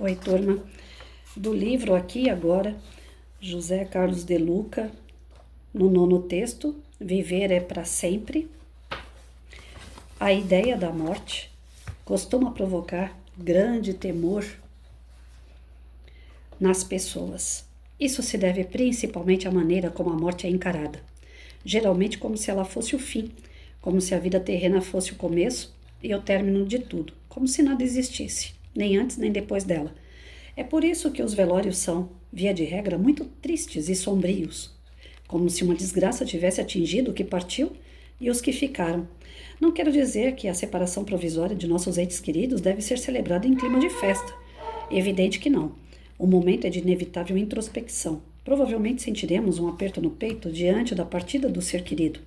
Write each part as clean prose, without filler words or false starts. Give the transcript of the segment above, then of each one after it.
Oi, turma. Do livro aqui agora, José Carlos de Luca, no nono texto, Viver é para sempre. A ideia da morte costuma provocar grande temor nas pessoas. Isso se deve principalmente à maneira como a morte é encarada. Geralmente como se ela fosse o fim, como se a vida terrena fosse o começo e o término de tudo, como se nada existisse, nem antes nem depois dela. É por isso que os velórios são, via de regra, muito tristes e sombrios, como se uma desgraça tivesse atingido o que partiu e os que ficaram. Não quero dizer que a separação provisória de nossos entes queridos deve ser celebrada em clima de festa. Evidente que não. O momento é de inevitável introspecção. Provavelmente sentiremos um aperto no peito diante da partida do ser querido,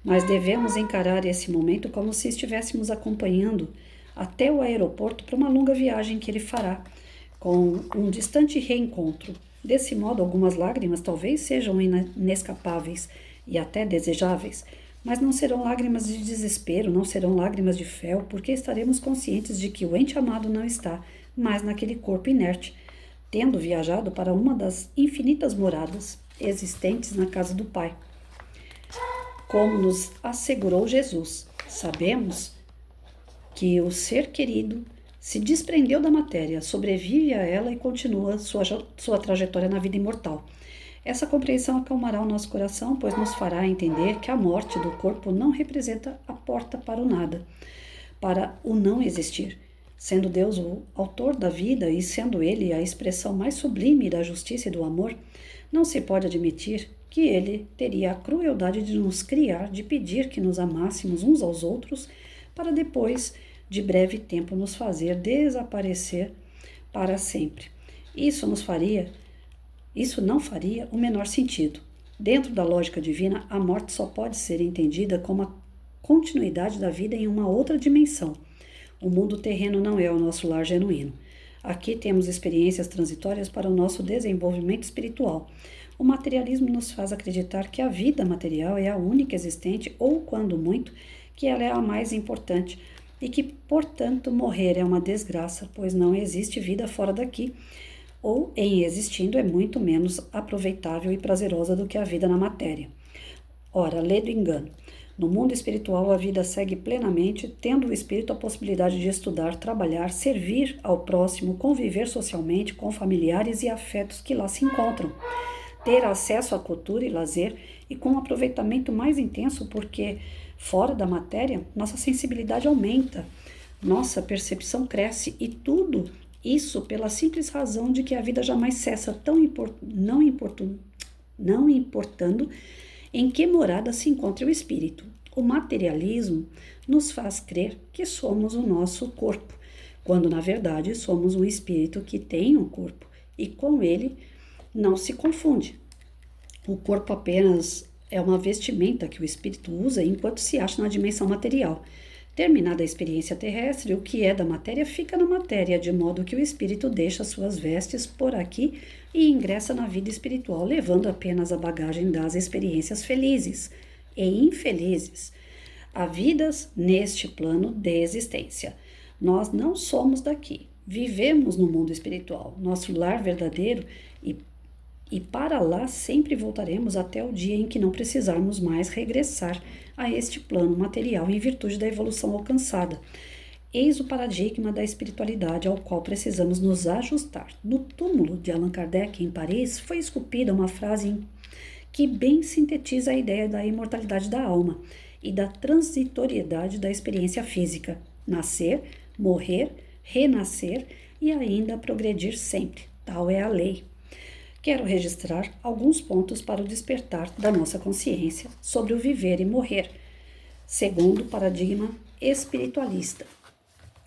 mas devemos encarar esse momento como se estivéssemos acompanhando até o aeroporto para uma longa viagem que ele fará, com um distante reencontro. Desse modo, algumas lágrimas talvez sejam inescapáveis e até desejáveis, mas não serão lágrimas de desespero, não serão lágrimas de fel, porque estaremos conscientes de que o ente amado não está mais naquele corpo inerte, tendo viajado para uma das infinitas moradas existentes na casa do Pai. Como nos assegurou Jesus, sabemos que o ser querido se desprendeu da matéria, sobrevive a ela e continua sua trajetória na vida imortal. Essa compreensão acalmará o nosso coração, pois nos fará entender que a morte do corpo não representa a porta para o nada, para o não existir. Sendo Deus o autor da vida e sendo Ele a expressão mais sublime da justiça e do amor, não se pode admitir que Ele teria a crueldade de nos criar, de pedir que nos amássemos uns aos outros, para depois de breve tempo nos fazer desaparecer para sempre. Isso não faria o menor sentido. Dentro da lógica divina, a morte só pode ser entendida como a continuidade da vida em uma outra dimensão. O mundo terreno não é o nosso lar genuíno. Aqui temos experiências transitórias para o nosso desenvolvimento espiritual. O materialismo nos faz acreditar que a vida material é a única existente ou, quando muito, que ela é a mais importante e que, portanto, morrer é uma desgraça, pois não existe vida fora daqui, ou, em existindo, é muito menos aproveitável e prazerosa do que a vida na matéria. Ora, lê do engano. No mundo espiritual, a vida segue plenamente, tendo o espírito a possibilidade de estudar, trabalhar, servir ao próximo, conviver socialmente com familiares e afetos que lá se encontram, ter acesso à cultura e lazer e com um aproveitamento mais intenso, porque fora da matéria, nossa sensibilidade aumenta, nossa percepção cresce e tudo isso pela simples razão de que a vida jamais cessa, não importando em que morada se encontra o espírito. O materialismo nos faz crer que somos o nosso corpo, quando na verdade somos um espírito que tem um corpo e com ele não se confunde. O corpo apenas é uma vestimenta que o espírito usa enquanto se acha na dimensão material. Terminada a experiência terrestre, o que é da matéria fica na matéria, de modo que o espírito deixa suas vestes por aqui e ingressa na vida espiritual, levando apenas a bagagem das experiências felizes e infelizes, havidas neste plano de existência. Nós não somos daqui, vivemos no mundo espiritual, nosso lar verdadeiro e para lá sempre voltaremos até o dia em que não precisarmos mais regressar a este plano material em virtude da evolução alcançada. Eis o paradigma da espiritualidade ao qual precisamos nos ajustar. No túmulo de Allan Kardec, em Paris, foi esculpida uma frase que bem sintetiza a ideia da imortalidade da alma e da transitoriedade da experiência física: nascer, morrer, renascer e ainda progredir sempre. Tal é a lei. Quero registrar alguns pontos para o despertar da nossa consciência sobre o viver e morrer, segundo o paradigma espiritualista.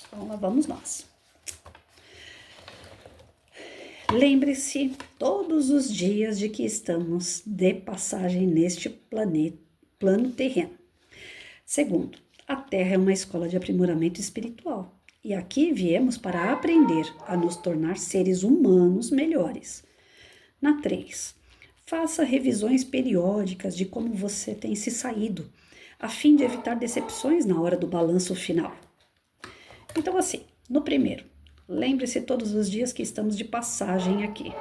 Então, lá vamos nós. Lembre-se todos os dias de que estamos de passagem neste plano terreno. Segundo, a Terra é uma escola de aprimoramento espiritual e aqui viemos para aprender a nos tornar seres humanos melhores. Na 3, faça revisões periódicas de como você tem se saído, a fim de evitar decepções na hora do balanço final. Então, assim, no primeiro, Lembre-se todos os dias que estamos de passagem aqui.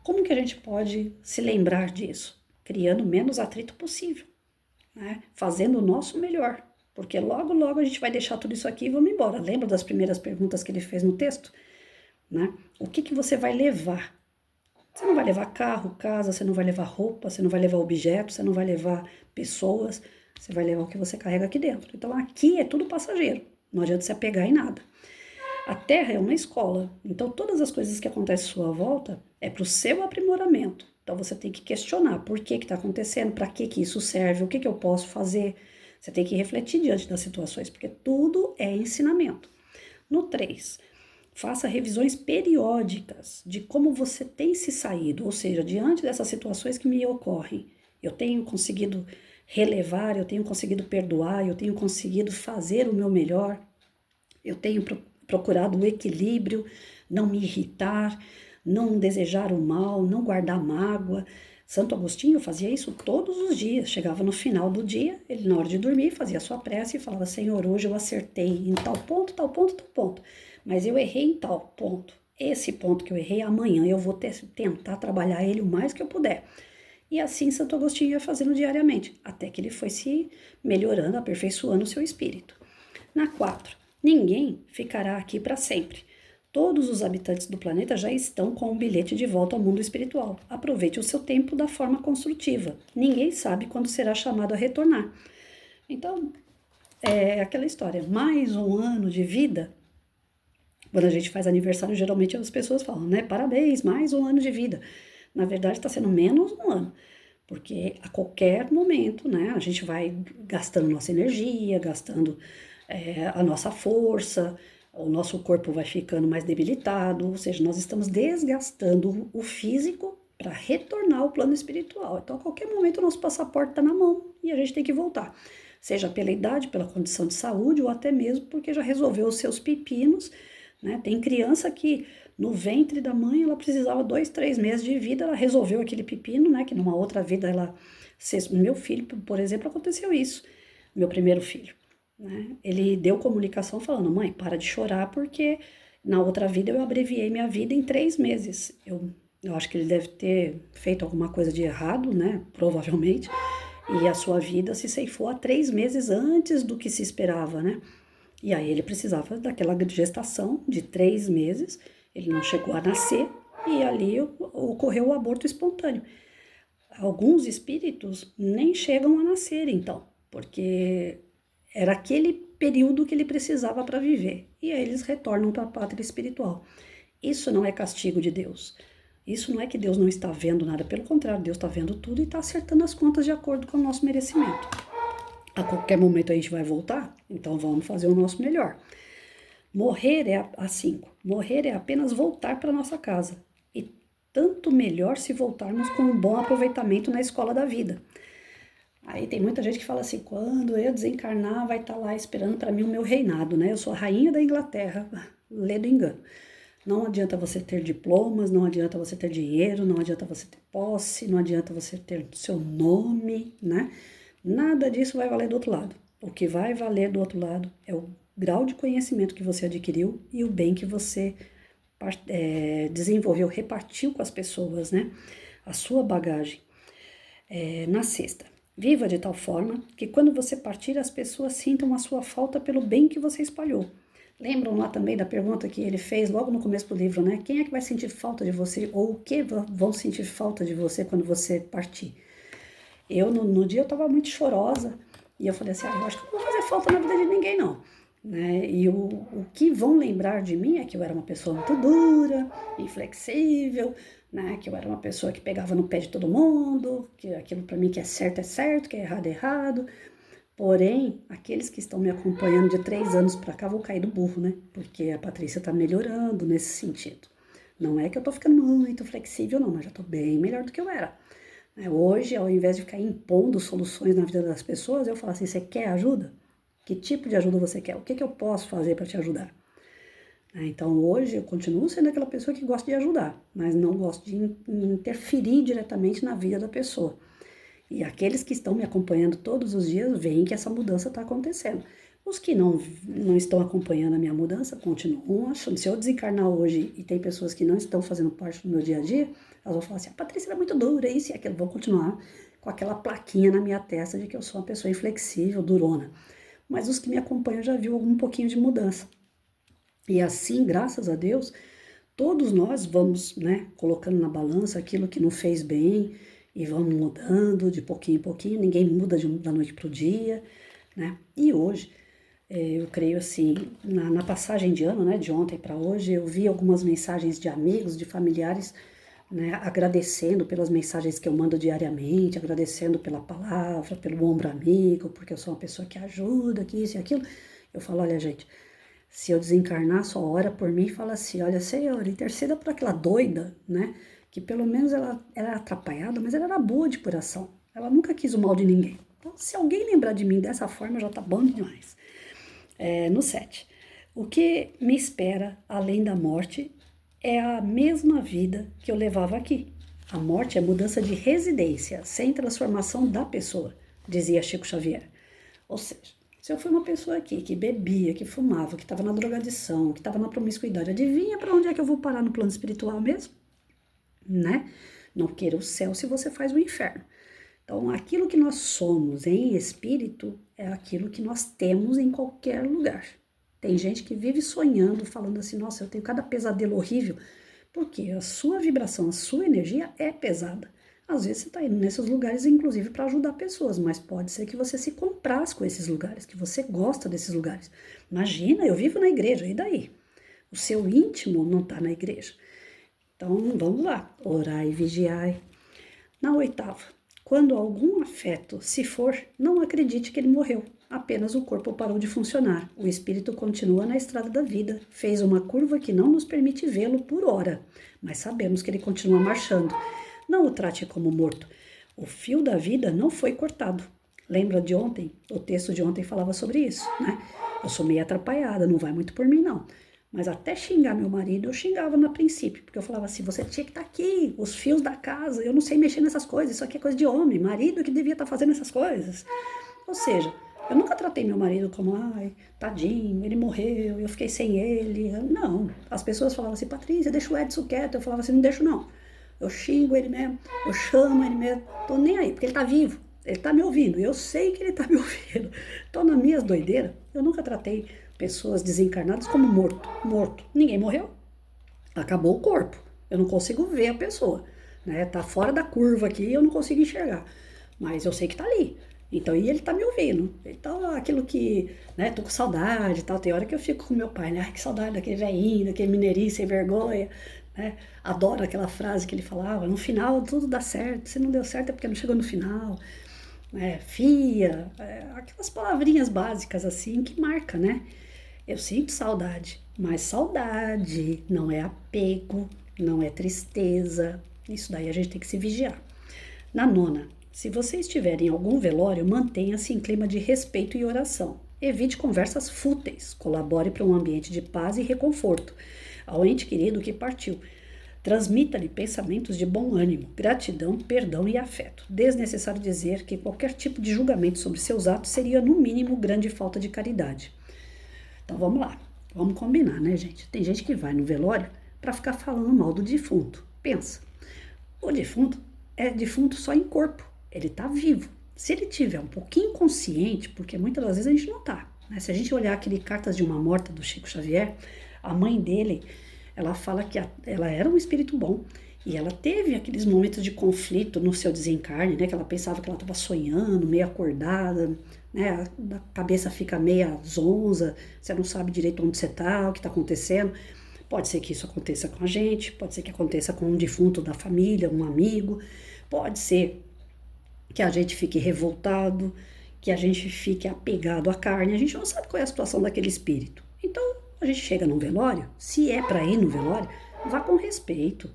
Como que a gente pode se lembrar disso? Criando menos atrito possível, né? Fazendo o nosso melhor, porque logo, logo a gente vai deixar tudo isso aqui e vamos embora. Lembra das primeiras perguntas que ele fez no texto? Né? O que você vai levar? Você não vai levar carro, casa, você não vai levar roupa, você não vai levar objetos, você não vai levar pessoas, você vai levar o que você carrega aqui dentro. Então aqui é tudo passageiro, não adianta se apegar em nada. A Terra é uma escola, então todas as coisas que acontecem à sua volta é para o seu aprimoramento. Então você tem que questionar por que está acontecendo, para que isso serve, o que eu posso fazer. Você tem que refletir diante das situações, porque tudo é ensinamento. No 3, faça revisões periódicas de como você tem se saído, ou seja, diante dessas situações que me ocorrem. Eu tenho conseguido relevar, eu tenho conseguido perdoar, eu tenho conseguido fazer o meu melhor, eu tenho procurado o equilíbrio, não me irritar, não desejar o mal, não guardar mágoa. Santo Agostinho fazia isso todos os dias. Chegava no final do dia, ele na hora de dormir fazia a sua prece e falava: Senhor, hoje eu acertei em tal ponto, tal ponto, tal ponto, mas eu errei em tal ponto. Esse ponto que eu errei, amanhã eu vou tentar trabalhar ele o mais que eu puder. E assim Santo Agostinho ia fazendo diariamente, até que ele foi se melhorando, aperfeiçoando o seu espírito. Na 4, ninguém ficará aqui para sempre. Todos os habitantes do planeta já estão com um bilhete de volta ao mundo espiritual. Aproveite o seu tempo da forma construtiva. Ninguém sabe quando será chamado a retornar. Então, é aquela história, mais um ano de vida. Quando a gente faz aniversário, geralmente as pessoas falam, né? Parabéns, mais um ano de vida. Na verdade, está sendo menos um ano, porque a qualquer momento, né, a gente vai gastando nossa energia, gastando a nossa força, o nosso corpo vai ficando mais debilitado, ou seja, nós estamos desgastando o físico para retornar ao plano espiritual. Então, a qualquer momento, o nosso passaporte está na mão e a gente tem que voltar, seja pela idade, pela condição de saúde ou até mesmo porque já resolveu os seus pepinos, né? Tem criança que no ventre da mãe ela precisava 2, 3 meses de vida, ela resolveu aquele pepino, né? Que numa outra vida ela... Meu filho, por exemplo, aconteceu isso, meu primeiro filho. Né? Ele deu comunicação falando: mãe, para de chorar porque na outra vida eu abreviei minha vida em 3 meses. Eu acho que ele deve ter feito alguma coisa de errado, né? Provavelmente. E a sua vida se ceifou há 3 meses antes do que se esperava, né? E aí ele precisava daquela gestação de 3 meses, ele não chegou a nascer e ali ocorreu o aborto espontâneo. Alguns espíritos nem chegam a nascer, então, porque era aquele período que ele precisava para viver. E aí eles retornam para a pátria espiritual. Isso não é castigo de Deus. Isso não é que Deus não está vendo nada. Pelo contrário, Deus está vendo tudo e está acertando as contas de acordo com o nosso merecimento. A qualquer momento a gente vai voltar, então vamos fazer o nosso melhor. Morrer é a 5. Morrer é apenas voltar para nossa casa. E tanto melhor se voltarmos com um bom aproveitamento na escola da vida. Aí tem muita gente que fala assim: quando eu desencarnar, vai estar lá esperando para mim o meu reinado, né? Eu sou a rainha da Inglaterra. Lê do engano. Não adianta você ter diplomas, não adianta você ter dinheiro, não adianta você ter posse, não adianta você ter seu nome, né? Nada disso vai valer do outro lado. O que vai valer do outro lado é o grau de conhecimento que você adquiriu e o bem que você desenvolveu, repartiu com as pessoas, né? A sua bagagem. Na 6ª, viva de tal forma que quando você partir, as pessoas sintam a sua falta pelo bem que você espalhou. Lembram lá também da pergunta que ele fez logo no começo do livro, né? Quem é que vai sentir falta de você ou o que vão sentir falta de você quando você partir? Eu, no dia, eu estava muito chorosa e eu falei assim: eu acho que não vou fazer falta na vida de ninguém, não. Né? E o que vão lembrar de mim é que eu era uma pessoa muito dura, inflexível, né? Que eu era uma pessoa que pegava no pé de todo mundo, que aquilo para mim que é certo, que é errado. Porém, aqueles que estão me acompanhando de 3 anos para cá vão cair do burro, né? Porque a Patrícia está melhorando nesse sentido. Não é que eu tô ficando muito flexível, não, mas já tô bem melhor do que eu era. Hoje, ao invés de ficar impondo soluções na vida das pessoas, eu falo assim: você quer ajuda? Que tipo de ajuda você quer? O que eu posso fazer para te ajudar? Então, hoje, eu continuo sendo aquela pessoa que gosta de ajudar, mas não gosto de interferir diretamente na vida da pessoa. E aqueles que estão me acompanhando todos os dias veem que essa mudança está acontecendo. Os que não estão acompanhando a minha mudança continuam achando. Se eu desencarnar hoje e tem pessoas que não estão fazendo parte do meu dia a dia, elas vão falar assim, a Patrícia é muito dura, isso e aquilo. Vão continuar com aquela plaquinha na minha testa de que eu sou uma pessoa inflexível, durona. Mas os que me acompanham já viu algum pouquinho de mudança. E assim, graças a Deus, todos nós vamos, né, colocando na balança aquilo que não fez bem e vamos mudando de pouquinho em pouquinho. Ninguém muda da noite para o dia, né? E hoje, eu creio assim, na passagem de ano, né, de ontem para hoje, eu vi algumas mensagens de amigos, de familiares, né, agradecendo pelas mensagens que eu mando diariamente, agradecendo pela palavra, pelo ombro amigo, porque eu sou uma pessoa que ajuda, que isso e aquilo. Eu falo, olha, gente, se eu desencarnar, só ora por mim e fala assim, olha, Senhor, interceda por aquela doida, né, que pelo menos ela era atrapalhada, mas ela era boa de coração. Ela nunca quis o mal de ninguém. Então, se alguém lembrar de mim dessa forma, já tá bom demais. No 7. O que me espera além da morte é a mesma vida que eu levava aqui. A morte é mudança de residência, sem transformação da pessoa, dizia Chico Xavier. Ou seja, se eu fui uma pessoa aqui que bebia, que fumava, que estava na drogadição, que estava na promiscuidade, adivinha para onde é que eu vou parar no plano espiritual mesmo? Né? Não queira o céu se você faz o inferno. Então, aquilo que nós somos em espírito é aquilo que nós temos em qualquer lugar. Tem gente que vive sonhando, falando assim, nossa, eu tenho cada pesadelo horrível, porque a sua vibração, a sua energia é pesada. Às vezes você está indo nesses lugares, inclusive, para ajudar pessoas, mas pode ser que você se compraz com esses lugares, que você gosta desses lugares. Imagina, eu vivo na igreja, e daí? O seu íntimo não está na igreja. Então, vamos lá, orai e vigiai. Na 8ª. Quando algum afeto se for, não acredite que ele morreu. Apenas o corpo parou de funcionar. O espírito continua na estrada da vida. Fez uma curva que não nos permite vê-lo por hora, mas sabemos que ele continua marchando. Não o trate como morto. O fio da vida não foi cortado. Lembra de ontem? O texto de ontem falava sobre isso, né? Eu sou meio atrapalhada, não vai muito por mim, não. Mas até xingar meu marido, eu xingava no princípio, porque eu falava assim, você tinha que estar aqui, os fios da casa, eu não sei mexer nessas coisas, isso aqui é coisa de homem, marido que devia estar fazendo essas coisas. Ou seja, eu nunca tratei meu marido como, ai, tadinho, ele morreu, eu fiquei sem ele. Não, as pessoas falavam assim, Patrícia, deixa o Edson quieto, eu falava assim, não deixo não. Eu xingo ele mesmo, eu chamo ele mesmo, tô nem aí, porque ele tá vivo, ele tá me ouvindo, eu sei que ele tá me ouvindo. Então, nas minhas doideiras, eu nunca tratei pessoas desencarnadas como morto. Ninguém morreu. Acabou o corpo. Eu não consigo ver a pessoa, né? Tá fora da curva aqui, eu não consigo enxergar. Mas eu sei que tá ali. Então, e ele tá me ouvindo. Então, aquilo que, né, tô com saudade e tal. Tem hora que eu fico com meu pai, né? Ai, que saudade daquele velhinho, daquele mineirinho sem vergonha, né? Adoro aquela frase que ele falava, no final tudo dá certo. Se não deu certo é porque não chegou no final. Fia, aquelas palavrinhas básicas assim que marca, né? Eu sinto saudade, mas saudade não é apego, não é tristeza. Isso daí a gente tem que se vigiar. Na 9ª, se você estiver em algum velório, mantenha-se em clima de respeito e oração. Evite conversas fúteis, colabore para um ambiente de paz e reconforto ao ente querido que partiu. Transmita-lhe pensamentos de bom ânimo, gratidão, perdão e afeto. Desnecessário dizer que qualquer tipo de julgamento sobre seus atos seria, no mínimo, grande falta de caridade. Então vamos lá, vamos combinar, né, gente? Tem gente que vai no velório para ficar falando mal do defunto. Pensa, o defunto é defunto só em corpo, ele tá vivo. Se ele tiver um pouquinho consciente, porque muitas das vezes a gente não tá, né? Se a gente olhar aquele Cartas de uma Morta do Chico Xavier, a mãe dele, ela fala que ela era um espírito bom e ela teve aqueles momentos de conflito no seu desencarne, né? Que ela pensava que ela estava sonhando, meio acordada, né? A cabeça fica meia zonza, você não sabe direito onde você está, o que está acontecendo. Pode ser que isso aconteça com a gente, pode ser que aconteça com um defunto da família, um amigo, pode ser que a gente fique revoltado, que a gente fique apegado à carne, a gente não sabe qual é a situação daquele espírito. Então, a gente chega num velório, se é para ir no velório, vá com respeito.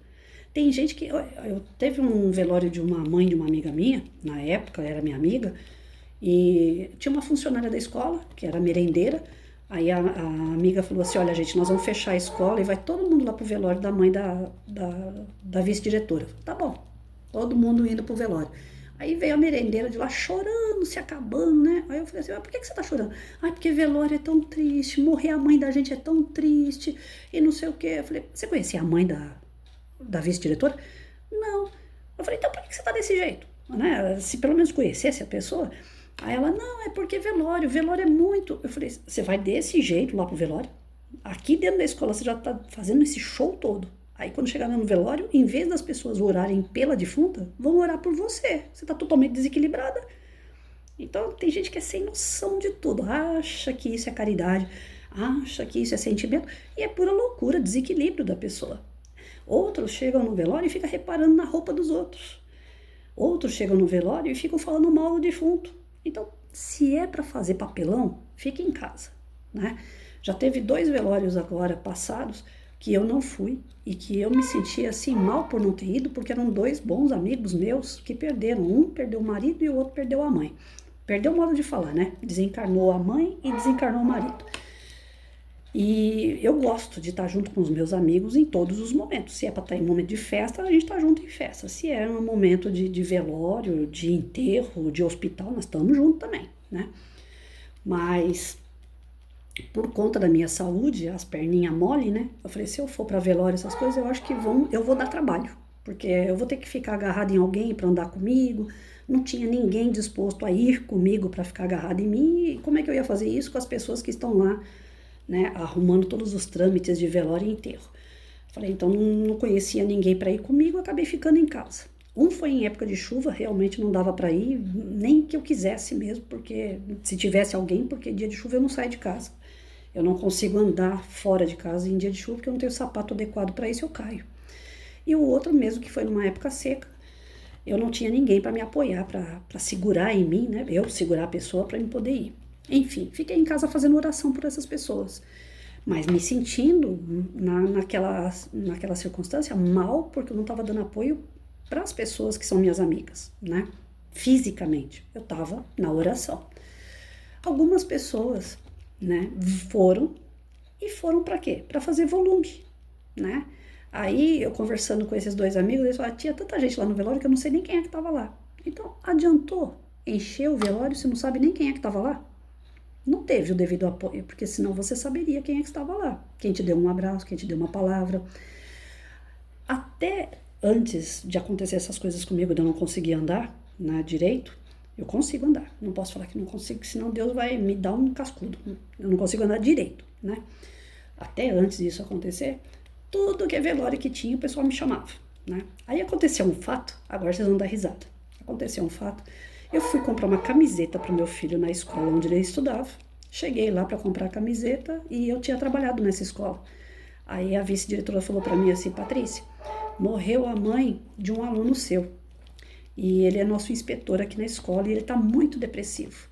Tem gente que... Eu teve um velório de uma mãe de uma amiga minha, na época era minha amiga, e tinha uma funcionária da escola, que era merendeira. Aí a amiga falou assim, olha gente, nós vamos fechar a escola e vai todo mundo lá pro velório da mãe da vice-diretora. Tá bom, todo mundo indo pro velório. Aí veio a merendeira de lá chorando, se acabando, né? Aí eu falei assim, por que você tá chorando? Ai, porque velório é tão triste, morrer a mãe da gente é tão triste, e não sei o quê. Eu falei, você conhecia a mãe da vice-diretora? Não. Eu falei, então por que você tá desse jeito? Né? Se pelo menos conhecesse a pessoa. Aí ela, não, é porque velório é muito. Eu falei, você vai desse jeito lá pro velório? Aqui dentro da escola você já tá fazendo esse show todo. Aí quando chegar no velório, em vez das pessoas orarem pela defunta, vão orar por você. Você tá totalmente desequilibrada. Então tem gente que é sem noção de tudo. Acha que isso é caridade, acha que isso é sentimento. E é pura loucura, desequilíbrio da pessoa. Outros chegam no velório e ficam reparando na roupa dos outros. Outros chegam no velório e ficam falando mal do defunto. Então, se é para fazer papelão, fique em casa, né? Já teve 2 velórios agora passados que eu não fui e que eu me sentia assim mal por não ter ido, porque eram 2 bons amigos meus que perderam. Um perdeu o marido e o outro perdeu a mãe. Perdeu o modo de falar, né? Desencarnou a mãe e desencarnou o marido. E eu gosto de estar junto com os meus amigos em todos os momentos. Se é para estar em momento de festa, a gente está junto em festa. Se é um momento de velório, de enterro, de hospital, nós estamos juntos também, né? Mas por conta da minha saúde, as perninhas mole, né? Eu falei, se eu for para velório, essas coisas, eu acho que eu vou dar trabalho. Porque eu vou ter que ficar agarrado em alguém para andar comigo. Não tinha ninguém disposto a ir comigo para ficar agarrado em mim. E como é que eu ia fazer isso com as pessoas que estão lá, né, arrumando todos os trâmites de velório e enterro? Falei, então não conhecia ninguém para ir comigo, acabei ficando em casa. Um foi em época de chuva, realmente não dava para ir, nem que eu quisesse mesmo, porque se tivesse alguém, porque dia de chuva eu não saio de casa. Eu não consigo andar fora de casa em dia de chuva, porque eu não tenho sapato adequado para isso, eu caio. E o outro mesmo, que foi numa época seca, eu não tinha ninguém para me apoiar, para segurar em mim, né? Eu segurar a pessoa para eu poder ir. Enfim, fiquei em casa fazendo oração por essas pessoas, mas me sentindo naquela circunstância mal, porque eu não estava dando apoio para as pessoas que são minhas amigas, né? Fisicamente, eu estava na oração. Algumas pessoas, né, foram para quê? Para fazer volume, né? Aí eu conversando com esses 2 amigos, eles falaram, tinha tanta gente lá no velório que eu não sei nem quem é que estava lá. Então, adiantou encher o velório se não sabe nem quem é que estava lá? Não teve o devido apoio, porque senão você saberia quem é que estava lá. Quem te deu um abraço, quem te deu uma palavra. Até antes de acontecer essas coisas comigo, de eu não conseguir andar, né, direito, eu consigo andar. Não posso falar que não consigo, senão Deus vai me dar um cascudo. Eu não consigo andar direito, né? Até antes disso acontecer, tudo que é velório que tinha, o pessoal me chamava, né? Aí aconteceu um fato, agora vocês vão dar risada. Aconteceu um fato, eu fui comprar uma camiseta para o meu filho na escola onde ele estudava. Cheguei lá para comprar a camiseta e eu tinha trabalhado nessa escola. Aí a vice-diretora falou para mim assim, Patrícia, morreu a mãe de um aluno seu. E ele é nosso inspetor aqui na escola e ele tá muito depressivo.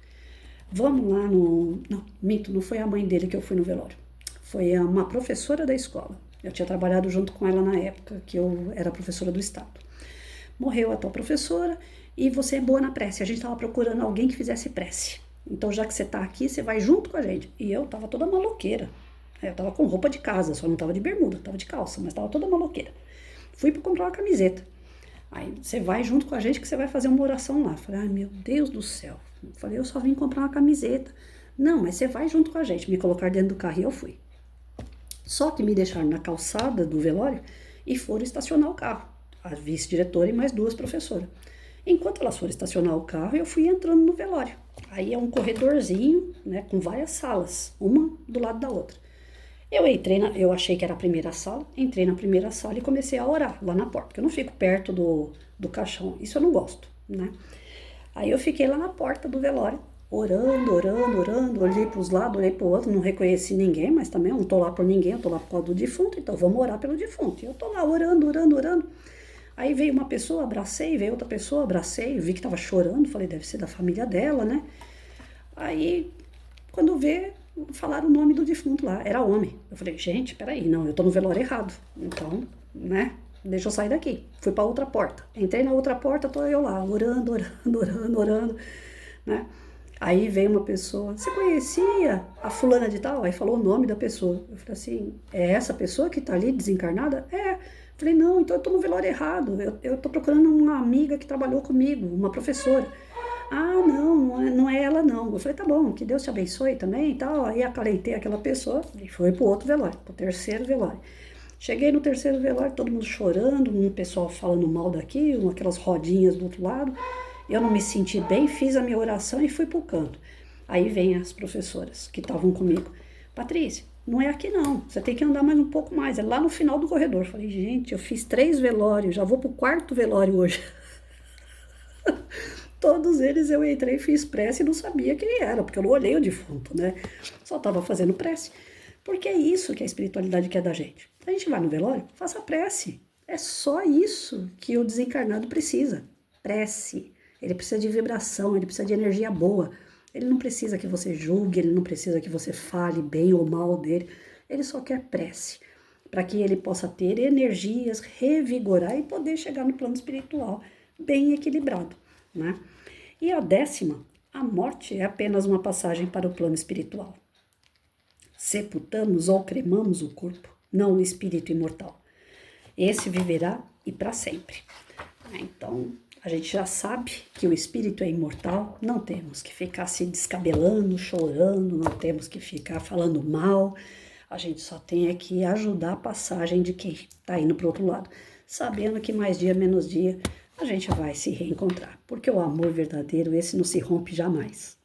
Vamos lá no... Não, minto, não foi a mãe dele que eu fui no velório. Foi uma professora da escola. Eu tinha trabalhado junto com ela na época que eu era professora do estado. Morreu a tua professora e você é boa na prece. A gente estava procurando alguém que fizesse prece. Então, já que você está aqui, você vai junto com a gente. E eu estava toda maloqueira. Eu estava com roupa de casa, só não estava de bermuda, estava de calça, mas estava toda maloqueira. Fui para comprar uma camiseta. Aí você vai junto com a gente que você vai fazer uma oração lá. Falei, ai meu Deus do céu. Falei, eu só vim comprar uma camiseta. Não, mas você vai junto com a gente. Me colocaram dentro do carro e eu fui. Só que me deixaram na calçada do velório e foram estacionar o carro. A vice-diretora e mais 2 professoras. Enquanto elas foram estacionar o carro, eu fui entrando no velório. Aí é um corredorzinho, né, com várias salas, uma do lado da outra. Eu achei que era a primeira sala, entrei na primeira sala e comecei a orar lá na porta, porque eu não fico perto do caixão, isso eu não gosto, né? Aí eu fiquei lá na porta do velório, orando, olhei para os lados, olhei para o outro, não reconheci ninguém, mas também eu não tô lá por ninguém, eu tô lá por causa do defunto, então vamos orar pelo defunto. E eu tô lá orando. Aí veio uma pessoa, abracei, veio outra pessoa, abracei, vi que tava chorando, falei, deve ser da família dela, né? Aí, quando vê, falaram o nome do defunto lá, era homem. Eu falei, gente, peraí, não, eu tô no velório errado. Então, né, deixa eu sair daqui. Fui pra outra porta. Entrei na outra porta, tô eu lá, orando, né? Aí veio uma pessoa, você conhecia a fulana de tal? Aí falou o nome da pessoa. Eu falei assim, é essa pessoa que tá ali desencarnada? É. Falei, não, então eu tô no velório errado. Eu tô procurando uma amiga que trabalhou comigo, uma professora. Ah, não, não é ela não. Eu falei, tá bom, que Deus te abençoe também e tal. Aí acalentei aquela pessoa e foi pro outro velório, pro terceiro velório. Cheguei no terceiro velório, todo mundo chorando, um pessoal falando mal daqui, aquelas rodinhas do outro lado. Eu não me senti bem, fiz a minha oração e fui pro canto. Aí vem as professoras que estavam comigo. Patrícia, não é aqui não, você tem que andar mais um pouco mais, é lá no final do corredor. Falei, gente, eu fiz 3 velórios, já vou pro quarto velório hoje. Todos eles eu entrei, fiz prece e não sabia quem era, porque eu não olhei o defunto, né? Só estava fazendo prece. Porque é isso que a espiritualidade quer da gente. A gente vai no velório, faça prece. É só isso que o desencarnado precisa. Prece. Ele precisa de vibração, ele precisa de energia boa. Ele não precisa que você julgue, ele não precisa que você fale bem ou mal dele. Ele só quer prece. Para que ele possa ter energias, revigorar e poder chegar no plano espiritual bem equilibrado, né? E a 10ª, a morte é apenas uma passagem para o plano espiritual. Sepultamos ou cremamos o corpo, não o espírito imortal. Esse viverá e para sempre. Então, a gente já sabe que o espírito é imortal, não temos que ficar se descabelando, chorando, não temos que ficar falando mal. A gente só tem que ajudar a passagem de quem está indo para o outro lado, sabendo que mais dia, menos dia, a gente vai se reencontrar. Porque o amor verdadeiro, esse não se rompe jamais.